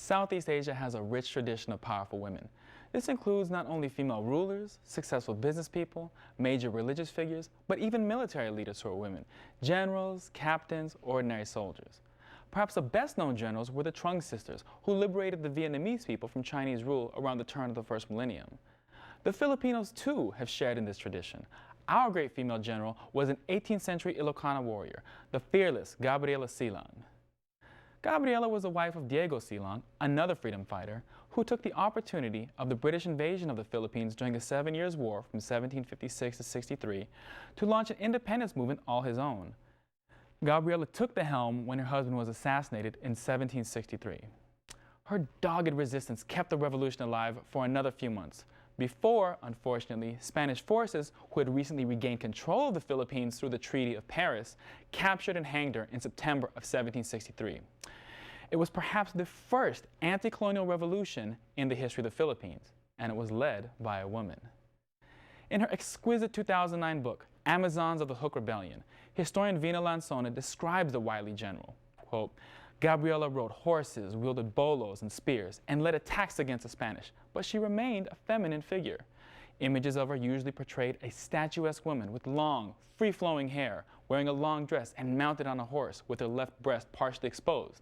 Southeast Asia has a rich tradition of powerful women. This includes not only female rulers, successful business people, major religious figures, but even military leaders who are women, generals, captains, ordinary soldiers. Perhaps the best-known generals were the Trung sisters, who liberated the Vietnamese people from Chinese rule around the turn of the first millennium. The Filipinos, too, have shared in this tradition. Our great female general was an 18th century Ilocana warrior, the fearless Gabriella Silang. Gabriella was the wife of Diego Silang, another freedom fighter, who took the opportunity of the British invasion of the Philippines during the 7 Years' War from 1756 to 63 to launch an independence movement all his own. Gabriella took the helm when her husband was assassinated in 1763. Her dogged resistance kept the revolution alive for another few months, before, unfortunately, Spanish forces, who had recently regained control of the Philippines through the Treaty of Paris, captured and hanged her in September of 1763. It was perhaps the first anti-colonial revolution in the history of the Philippines, and it was led by a woman. In her exquisite 2009 book, Amazons of the Hook Rebellion, historian Vina Lansona describes the wily general. Quote, Gabriella rode horses, wielded bolos and spears, and led attacks against the Spanish, but she remained a feminine figure. Images of her usually portrayed a statuesque woman with long, free-flowing hair, wearing a long dress and mounted on a horse with her left breast partially exposed,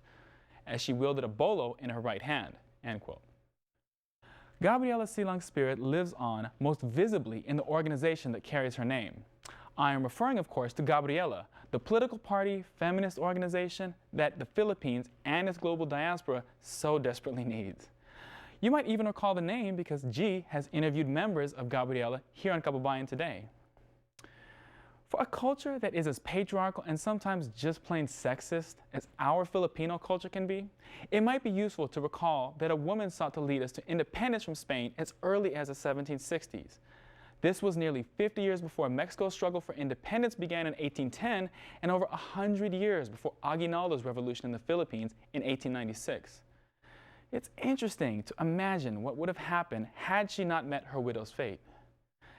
as she wielded a bolo in her right hand. End quote. Gabriella Silang's spirit lives on most visibly in the organization that carries her name. I am referring, of course, to Gabriella, the political party feminist organization that the Philippines and its global diaspora so desperately needs. You might even recall the name because G has interviewed members of Gabriella here on Kababayan Today. For a culture that is as patriarchal and sometimes just plain sexist as our Filipino culture can be, it might be useful to recall that a woman sought to lead us to independence from Spain as early as the 1760s. This was nearly 50 years before Mexico's struggle for independence began in 1810 and over 100 years before Aguinaldo's revolution in the Philippines in 1896. It's interesting to imagine what would have happened had she not met her widow's fate.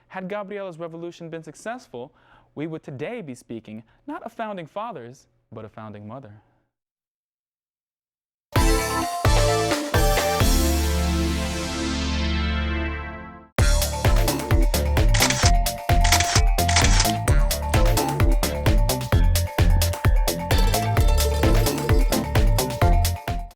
Had Gabriella's revolution been successful, we would today be speaking not of founding fathers, but a founding mother.